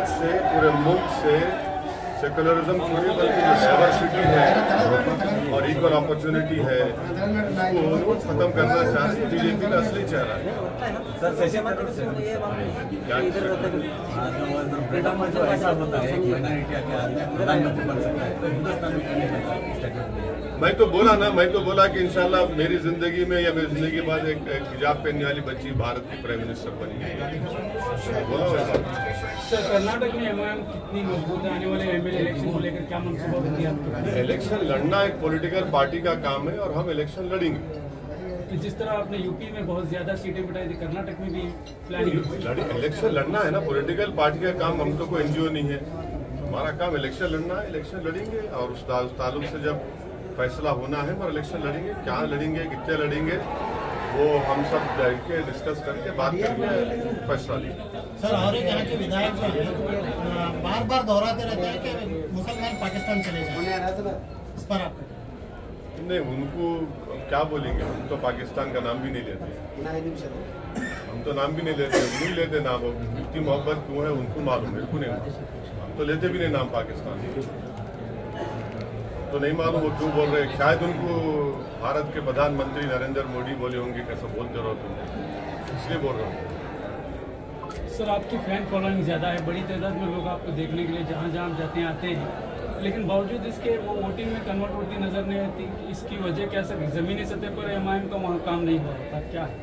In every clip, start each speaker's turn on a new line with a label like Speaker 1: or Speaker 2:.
Speaker 1: भारत से, पूरे मुल्क से सेकुलरिज्म छोड़िए बल्कि जो डाइवर्सिटी है और इक्वल अपॉर्चुनिटी है उसको खत्म करना चाह रहे हैं। बीजेपी का असली चेहरा है। मैं तो बोला कि इंशाल्लाह मेरी जिंदगी में या मेरी जिंदगी के बाद एक हिजाब पहनने वाली बच्ची भारत की प्राइम मिनिस्टर बनी।
Speaker 2: सर, कर्नाटक में एमआईएम कितनी मजबूत है? आने वाले एमएलए इलेक्शन को लेकर क्या मनसूबा बंदी है?
Speaker 1: इलेक्शन लड़ना एक पॉलिटिकल पार्टी का काम है और हम इलेक्शन लड़ेंगे।
Speaker 2: तो जिस तरह आपने यूपी में बहुत ज्यादा सीटें बिठाई थी, कर्नाटक में भी प्लानिंग
Speaker 1: इलेक्शन लड़ना है ना, पॉलिटिकल पार्टी का काम। हम तो कोई एनजीओ नहीं है, हमारा काम इलेक्शन लड़ना है। इलेक्शन लड़ेंगे और उस ताल्लुक से जब फैसला होना है और इलेक्शन लड़ेंगे। क्या लड़ेंगे, कितने लड़ेंगे, वो हम सब बैठ के डिस्कस करके बात करके फैसला लेंगे।
Speaker 3: सर, और एक यहाँ के विधायक बार बार दोहराते रहते हैं कि मुसलमान पाकिस्तान चले जाए, इस पर आप
Speaker 1: नहीं, उनको क्या बोलेंगे? हम तो पाकिस्तान का नाम भी नहीं लेते, हम तो नाम भी नहीं लेते, नहीं लेते नाम। इतनी मोहब्बत क्यों है उनको मालूम, मेरे को नहीं मालूम। हम तो लेते भी नहीं नाम पाकिस्तान, तो नहीं मालूम वो क्यों बोल रहे हैं। शायद उनको भारत के प्रधानमंत्री नरेंद्र मोदी बोले होंगे कैसे बोलते रहो तुम, इसलिए बोल रहा हूँ।
Speaker 2: सर, आपकी फैन फॉलोइंग ज्यादा है, बड़ी तादाद में लोग आपको देखने के लिए जहाँ जहाँ जाते हैं आते हैं, लेकिन बावजूद इसके वो वोटिंग में कन्वर्ट होती नजर नहीं आती। इसकी वजह क्या सर? जमीनी सतह पर एमआईएम का वहाँ काम नहीं हो रहा, क्या है?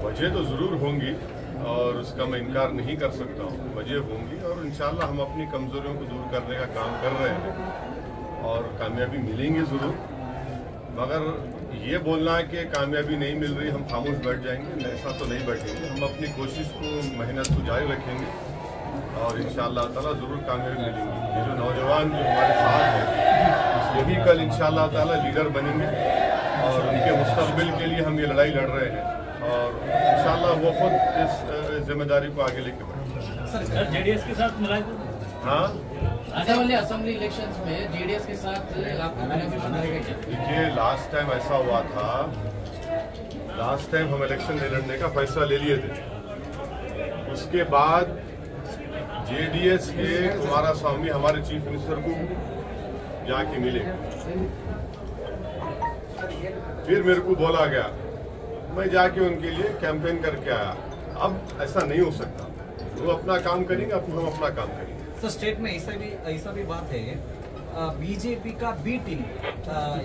Speaker 1: वजह तो जरूर होंगी और उसका मैं इनकार नहीं कर सकता हूँ, वजह होंगी और इंशाल्लाह हम अपनी कमजोरियों को दूर करने का काम कर रहे हैं और कामयाबी मिलेंगे जरूर। मगर ये बोलना है कि कामयाबी नहीं मिल रही हम खामोश बैठ जाएंगे, ऐसा तो नहीं बैठेंगे। हम अपनी कोशिश को, मेहनत को जारी रखेंगे और इंशाल्लाह ताला जरूर कामयाबी मिलेंगी। ये जो नौजवान जो हमारे साथ हैं ये भी कल इंशाल्लाह ताला लीडर बनेंगे और उनके मुस्तकबिल के लिए हम ये लड़ाई लड़ रहे हैं और इंशाल्लाह वो खुद इस जिम्मेदारी को आगे लेके बढ़ेंगे।
Speaker 2: सर, जेडीएस के साथ मिला?
Speaker 1: हाँ,
Speaker 4: आने वाले असेंबली इलेक्शंस में जेडीएस के साथ आपको बेनिफिट मिलेगा क्या?
Speaker 1: देखिए, लास्ट टाइम ऐसा हुआ था, लास्ट टाइम हम इलेक्शन नहीं लड़ने का फैसला ले लिए थे। उसके बाद जेडीएस के कुमारस्वामी हमारे चीफ मिनिस्टर को जाके मिले, फिर मेरे को बोला गया, मैं जाके उनके लिए कैंपेन करके आया। अब ऐसा नहीं हो सकता, वो अपना काम करेंगे, हम अपना काम करेंगे।
Speaker 5: सर, स्टेट में ऐसा भी बात है, बीजेपी का बी टीम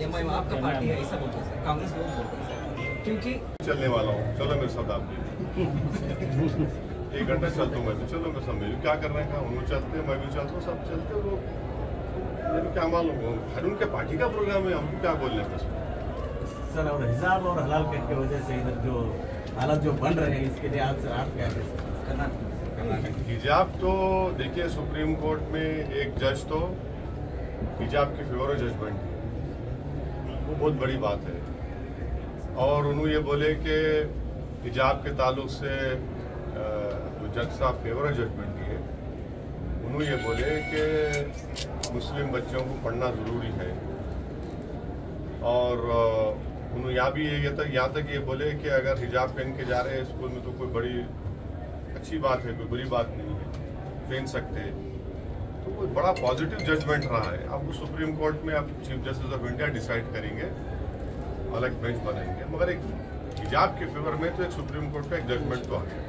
Speaker 5: एमआईएम आपका पार्टी है ऐसा बोलते हैं, कांग्रेस लोग बोलते हैं, क्योंकि
Speaker 1: चलने वाला हूँ, चलो मेरे साथ आप भी 1 घंटा चलता हूँ मैं भी, चलो मेरे साथ, मेरे क्या कर रहे हैं, उन्होंने चलते हैं, मैं भी चलता हूँ, सब चलते वो क्या मालूम, हर उनके पार्टी का प्रोग्राम है, हमको क्या बोलने हैं
Speaker 6: सर। और हिजाब और हलाल कट की वजह से इधर जो हालात जो बन रहे हैं, इसके लिए आप क्या करना?
Speaker 1: हिजाब तो देखिए, सुप्रीम कोर्ट में एक जज तो हिजाब के फेवर में जजमेंट दी, वो बहुत बड़ी बात है। और उन्होंने ये बोले कि हिजाब के ताल्लुक से जो जज साहब फेवर जजमेंट दिए, उन्होंने ये बोले कि मुस्लिम बच्चों को पढ़ना ज़रूरी है। और उन्होंने यहाँ तक ये बोले कि अगर हिजाब पहन के जा रहे हैं स्कूल में तो कोई बड़ी अच्छी बात है, कोई बुरी बात नहीं है, पहन सकते हैं। तो वो बड़ा पॉजिटिव जजमेंट रहा है। अब वो सुप्रीम कोर्ट में अब chief justice of India decide करेंगे, अलग बेंच बनाएंगे, मगर एक हिजाब के फेवर में तो एक सुप्रीम कोर्ट का एक जजमेंट तो आ गया।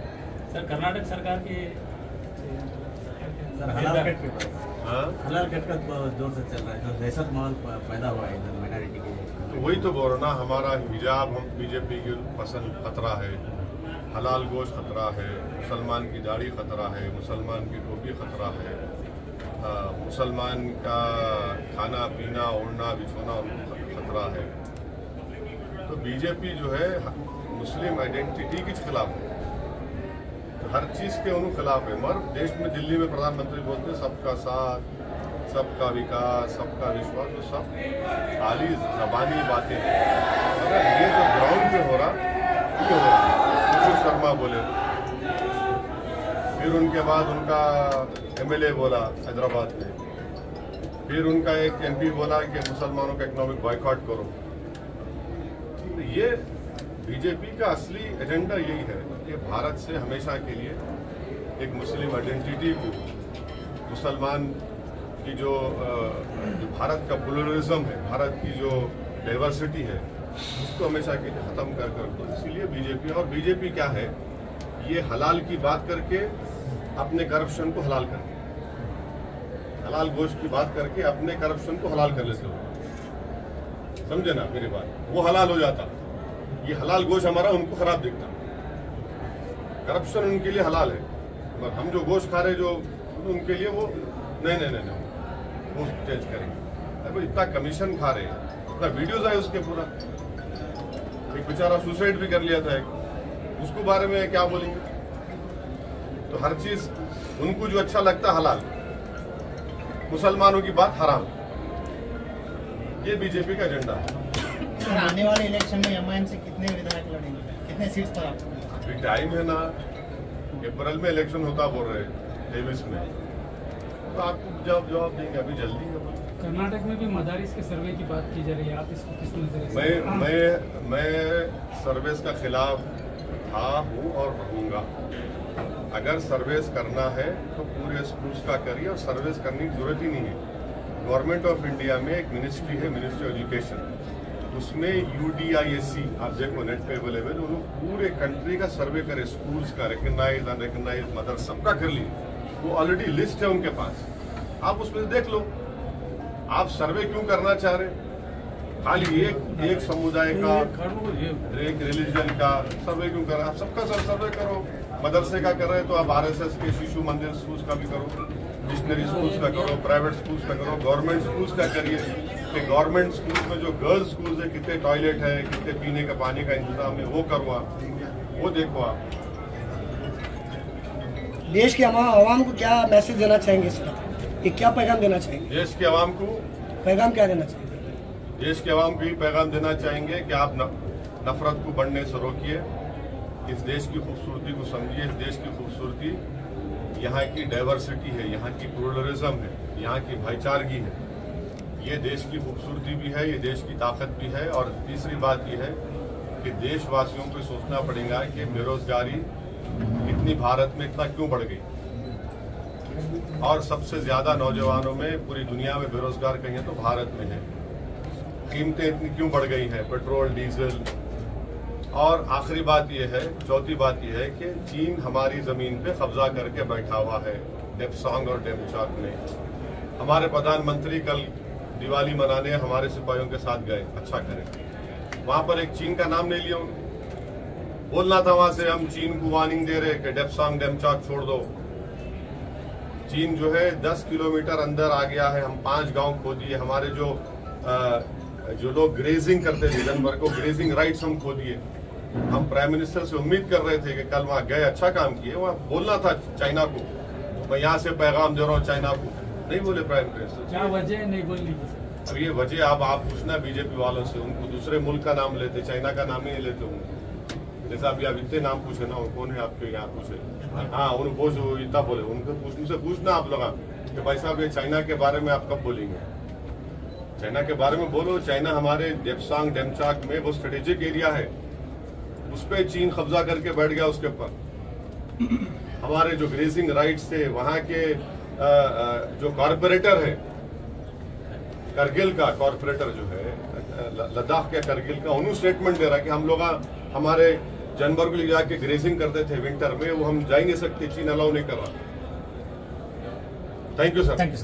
Speaker 2: सर, कर्नाटक सरकार की
Speaker 6: हलाल कट का जोर से चल रहा है, जो दहशत माहौल पैदा हुआ है इधर माइनॉरिटी के लिए,
Speaker 1: तो वही तो बोल रहा ना, हमारा हिजाब हम बीजेपी की पसंद खतरा है, हलाल गोश्त खतरा है, मुसलमान की दाढ़ी खतरा है, मुसलमान की टोपी खतरा है, मुसलमान का खाना पीना ओढ़ना बिछोना खतरा है। तो बीजेपी जो है मुस्लिम आइडेंटिटी के खिलाफ है, तो हर चीज़ के उन्होंने खिलाफ है। मगर देश में दिल्ली में प्रधानमंत्री बोलते हैं सबका साथ, सबका विकास, सबका विश्वास, तो सब खाली जबानी बातें हैं। अगर ये जो ग्राउंड पे हो रहा ये हो रहा, शर्मा बोले, फिर उनके बाद उनका एमएलए बोला हैदराबाद में, फिर उनका एक एमपी बोला कि मुसलमानों का इकोनॉमिक बॉयकॉट करो। तो ये बीजेपी का असली एजेंडा यही है कि भारत से हमेशा के लिए एक मुस्लिम आइडेंटिटी को, मुसलमान की जो भारत का प्लुरलिज्म है, भारत की जो डाइवर्सिटी है, उसको हमेशा के लिए खत्म कर इसीलिए बीजेपी क्या है, ये हलाल की बात करके अपने करप्शन को हलाल करके, हलाल गोश्त की बात करके अपने करप्शन को हलाल कर लेते हो। समझे ना मेरी बात? वो हलाल हो जाता, ये हलाल गोश्त हमारा उनको खराब दिखता। करप्शन उनके लिए हलाल है, मगर हम जो गोश्त खा रहे जो उनके लिए वो नहीं वो चेंज करेंगे। अरे इतना कमीशन खा रहे हैं, इतना वीडियोज आए उसके पूरा। एक बेचारा सुसाइड भी कर लिया था, उसको बारे में क्या बोलेंगे? तो हर चीज उनको जो अच्छा लगता हलाल, मुसलमानों की बात हराम। ये बीजेपी का एजेंडा है।
Speaker 3: सर, आने वाले इलेक्शन में एमआईएम से कितने विधायक लड़ेंगे, कितने सीट्स पर आपको?
Speaker 1: अभी टाइम है ना, अप्रैल में इलेक्शन होता बोल रहे 23 में, तो आपको जवाब देंगे, अभी जल्दी है।
Speaker 2: कर्नाटक में भी मदारिस के सर्वे की बात की जा रही है, आप इसको किस नजरिए से?
Speaker 1: मैं सर्विस का खिलाफ था, हूँ और रहूंगा। अगर सर्विस करना है तो पूरे स्कूल्स का करिए, और सर्विस करने की जरूरत ही नहीं है। गवर्नमेंट ऑफ इंडिया में एक मिनिस्ट्री है, मिनिस्ट्री ऑफ एजुकेशन, उसमें UDISC आप देखो नेट पे अवेलेबल, उन्होंने पूरे कंट्री का सर्वे करे, स्कूल्स का, रिकग्नाइज अनरिकग्नाइज मदर सबका कर लिए। वो ऑलरेडी लिस्ट है उनके पास, आप उसमें देख लो। आप सर्वे क्यों करना चाह रहे? खाली एक समुदाय का, एक रिलीजन का सर्वे क्यों कर रहे? आप सबका सर्वे करो। मदरसे का कर रहे तो आप RSS के शिशु मंदिर स्कूल्स का भी करो, मिशनरी स्कूल्स का करो, प्राइवेट स्कूल्स का करो, गवर्नमेंट स्कूल्स का करिए कि गवर्नमेंट स्कूल्स में जो गर्ल्स स्कूल्स है कितने टॉयलेट है, कितने पीने का पानी का इंतजाम है, वो करो आप, वो देखो आप।
Speaker 7: देश के आवाम को क्या मैसेज देना चाहेंगे इस वक्त? ये क्या पैगाम देना चाहेंगे
Speaker 1: देश के आवाम को?
Speaker 7: पैगाम क्या देना चाहेंगे?
Speaker 1: देश के आवाम को ही पैगाम देना चाहेंगे कि आप नफरत को बढ़ने से रोकिए, इस देश की खूबसूरती को समझिए। इस देश की खूबसूरती यहाँ की डाइवर्सिटी है, यहाँ की प्लुरलिज्म है, यहाँ की भाईचारगी है। ये देश की खूबसूरती भी है, ये देश की ताकत भी है। और तीसरी बात यह है कि देशवासियों को सोचना पड़ेगा कि बेरोजगारी इतनी भारत में इतना क्यों बढ़ गई, और सबसे ज्यादा नौजवानों में पूरी दुनिया में बेरोजगार कहीं तो भारत में है। कीमतें इतनी क्यों बढ़ गई हैं, पेट्रोल डीजल। और आखिरी बात यह है, चौथी बात यह है कि चीन हमारी जमीन पे कब्जा करके बैठा हुआ है, डेप्सांग और डेमचाक में। हमारे प्रधानमंत्री कल दिवाली मनाने हमारे सिपाहियों के साथ गए, अच्छा करें। वहां पर एक चीन का नाम नहीं लिया, बोलना था वहां से हम चीन को वार्निंग दे रहे कि डेप्सांग डेमचाक छोड़ दो। चीन जो है 10 किलोमीटर अंदर आ गया है, हम 5 गांव खो दिए। हमारे जो लोग ग्रेजिंग करते थे जनवर को, ग्रेजिंग राइट्स हम खो दिए। हम प्राइम मिनिस्टर से उम्मीद कर रहे थे कि कल वहां गए, अच्छा काम किए। वहां बोलना था चाइना को, मैं यहाँ से पैगाम दे रहा हूँ चाइना को, नहीं बोले प्राइम मिनिस्टर।
Speaker 2: क्या वजह नहीं बोलने की?
Speaker 1: अब ये वजह आप पूछना बीजेपी वालों से, उनको दूसरे मुल्क का नाम लेते, चाइना का नाम ही नहीं लेते होंगे। जैसा अभी आप इतने नाम पूछे ना, कौन है आपके यहाँ पूछे? हाँ, उनको इतना बोले, उनसे पूछना आप लोग कि भाई साहब ये चाइना के बारे में आप कब बोलेंगे? चाइना के बारे में बोलो। चाइना हमारे डेप्सांग डेमचाक में वो स्ट्रेटेजिक एरिया है, उस पर चीन कब्जा करके बैठ गया उसके ऊपर। हमारे जो ग्रेजिंग राइट्स थे, वहां के जो कॉर्पोरेटर है, करगिल का कॉर्पोरेटर जो है, लद्दाख के करगिल का, उन्होंने स्टेटमेंट दे रहा कि हम लोग हमारे जानवर को ले जाके ग्रेजिंग करते थे विंटर में, वो हम जा ही नहीं सकते, चीन अलाउ नहीं कर रहा। Thank you sir.